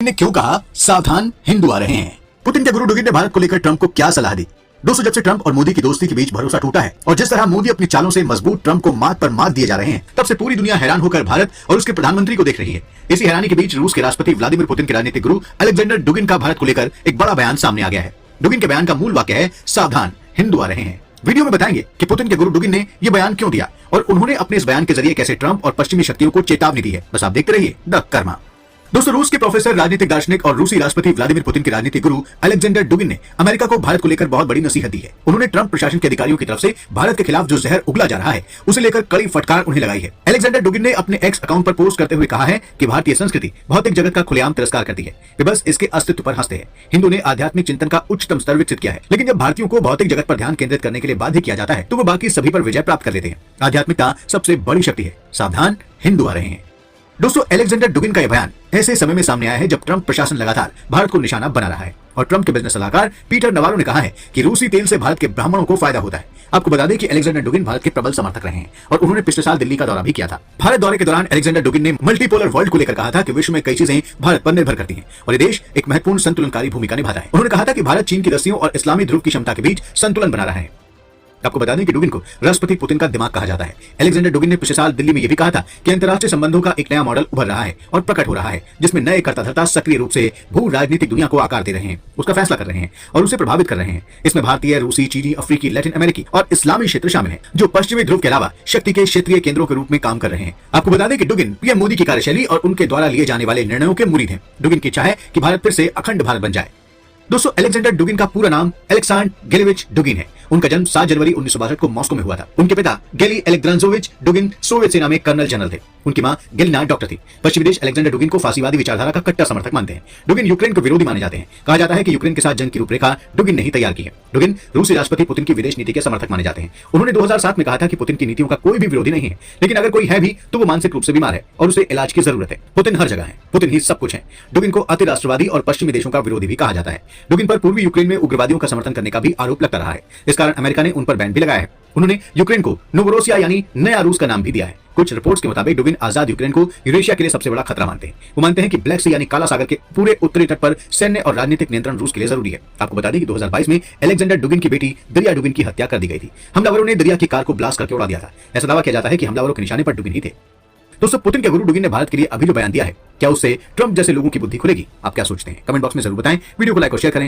ने क्यों कहा सावधान हिंदू आ रहे हैं। पुतिन के गुरु डुगिन ने भारत को लेकर ट्रंप को क्या सलाह दी। दोस्तों, जब से ट्रंप और मोदी की दोस्ती के बीच भरोसा टूटा है और जिस तरह मोदी अपनी चालों से मजबूत ट्रंप को मात पर मात दिए जा रहे हैं, तब से पूरी दुनिया हैरान होकर भारत और उसके प्रधानमंत्री को देख रही है। इसी हैरानी के बीच रूस के राष्ट्रपति व्लादिमीर पुतिन के राजनीतिक गुरु अलेक्जेंडर डुगिन का भारत को लेकर एक बड़ा बयान सामने आ गया है। डुगिन के बयान का मूल वाक्य है सावधान हिंदू आ रहे हैं। वीडियो में बताएंगे कि पुतिन के गुरु डुगिन ने यह बयान क्यों दिया और उन्होंने अपने इस बयान के जरिए कैसे ट्रंप और पश्चिमी शक्तियों को चेतावनी दी है। बस आप देखते रहिए द कर्मा। दोस्तों, रूस के प्रोफेसर, राजनीतिक दार्शनिक और रूसी राष्ट्रपति व्लादिमीर पुतिन के राजनीतिक गुरु अलेक्जेंडर डुगिन ने अमेरिका को भारत को लेकर बहुत बड़ी नसीहत दी है। उन्होंने ट्रंप प्रशासन के अधिकारियों की तरफ से भारत के खिलाफ जो जहर उगला जा रहा है उसे लेकर कड़ी फटकार उन्हें लगाई है। अलेक्जेंडर डुगिन ने अपने एक्स अकाउंट पर पोस्ट करते हुए कहा है कि भारतीय संस्कृति भौतिक जगत का खुलेआम तिरस्कार करती है, वे बस इसके अस्तित्व पर हंसते हैं। हिंदू ने आध्यात्मिक चिंतन का उच्चतम स्तर विकसित किया है, लेकिन जब भारतीयों को भौतिक जगत पर ध्यान केंद्रित करने के लिए बाध्य किया जाता है तो वो बाकी सभी पर विजय प्राप्त कर लेते हैं। आध्यात्मिकता सबसे बड़ी शक्ति है। सावधान हिंदू आ रहे हैं। दोस्तों, अलेक्जेंडर डुगिन का यह बयान ऐसे समय में सामने आया है जब ट्रंप प्रशासन लगातार भारत को निशाना बना रहा है और ट्रंप के बिजनेस सलाहकार पीटर नवारो ने कहा है कि रूसी तेल से भारत के ब्राह्मणों को फायदा होता है। आपको बता दें कि अलेक्जेंडर डुगिन भारत के प्रबल समर्थक रहे हैं और उन्होंने पिछले साल दिल्ली का दौरा भी किया था। भारत दौरे के दौरान अलेक्जेंडर डुगिन ने मल्टीपोलर वर्ल्ड को लेकर कहा था कि विश्व में कई चीजें भारत पर निर्भर करती हैं और ये देश एक महत्वपूर्ण संतुलनकारी भूमिका निभाता है। उन्होंने कहा था कि भारत चीन की दस्तियों और इस्लामी ध्रुव की क्षमता के बीच संतुलन बना रहा है। आपको बता दें कि डुगिन को राष्ट्रपति पुतिन का दिमाग कहा जाता है। अलेक्जेंडर डुगिन ने पिछले साल दिल्ली में यह भी कहा था कि अंतर्राष्ट्रीय संबंधों का एक नया मॉडल उभर रहा है और प्रकट हो रहा है, जिसमें नए कर्ताधर्ता सक्रिय रूप से भू राजनीतिक दुनिया को आकार दे रहे हैं, उसका फैसला कर रहे हैं और उसे प्रभावित कर रहे हैं। इसमें भारतीय, रूसी, चीनी, अफ्रीकी, लैटिन अमेरिकी और इस्लामी क्षेत्र शामिल हैं, जो पश्चिमी ध्रुव के अलावा शक्ति के क्षेत्रीय केंद्रों के रूप में काम कर रहे हैं। आपको बता दें कि डुगिन पीएम मोदी की कार्यशैली और उनके द्वारा लिए जाने वाले निर्णयों के मुरीद हैं। डुगिन की इच्छा है कि भारत फिर से अखंड भारत बन जाए। दोस्तों, अलेक्जेंडर डुगिन का पूरा नाम अलेक्सांडर गेलिविच डुगिन है। उनका जन्म 7 जनवरी 1962 को मॉस्को में हुआ था। उनके पिता गेली एलेक्सांड्रोविच डुगिन सोवियत सेना में कर्नल जनरल थे। उनकी मां गेलिना डॉक्टर थी। पश्चिमी देश अलेक्जेंडर डुगिन को फांसीवादी विचारधारा का कट्टर समर्थक मानते हैं। डुगिन यूक्रेन को विरोधी माने जाते हैं। कहा जाता है कि यूक्रेन के साथ जंग की रूपरेखा डुगिन ने ही तैयार की है। डुगिन रूसी राष्ट्रपति पुतिन की विदेश नीति के समर्थक माने जाते हैं। उन्होंने 2007 में कहा था कि पुतिन की नीतियों का कोई भी विरोधी नहीं है, लेकिन अगर कोई है भी तो वो मानसिक रूप से बीमार है और उसे इलाज की जरूरत है। पुतिन हर जगह है, पुतिन ही सब कुछ है। डुगिन को अति राष्ट्रवादी और पश्चिमी देशों का विरोधी भी कहा जाता है। डुगिन पर पूर्वी यूक्रेन में उग्रवादियों का समर्थन करने का भी आरोप लगता रहा है। इस कारण अमेरिका ने उन पर बैन भी लगाया है। उन्होंने यूक्रेन को नोवोरोसिया यानी नया रूस का नाम भी दिया है। कुछ रिपोर्ट्स के मुताबिक डुगिन आजाद यूक्रेन को यूरेशिया के लिए सबसे बड़ा खतरा मानते हैं। वो मानते हैं कि ब्लैक सी यानी काला सागर के पूरे उत्तरी तट पर सैन्य और राजनीतिक नियंत्रण रूस के लिए जरूरी है। आपको बता दें कि 2022 में अलेक्जेंडर डुगिन की बेटी दरिया डुगिन की हत्या कर दी गई थी। हमलावरों ने दरिया की कार को ब्लास्ट करके उड़ा दिया था। ऐसा दावा किया जाता है कि हमलावरों के निशाने पर डुगिन ही थे। दोस्तों, पुतिन के गुरु डुगिन ने भारत के लिए अभी जो बयान दिया है, क्या उससे ट्रंप जैसे लोगों की बुद्धि खुलेगी? आप क्या सोचते हैं? कमेंट बॉक्स में जरूर बताएं। वीडियो को लाइक और शेयर करें।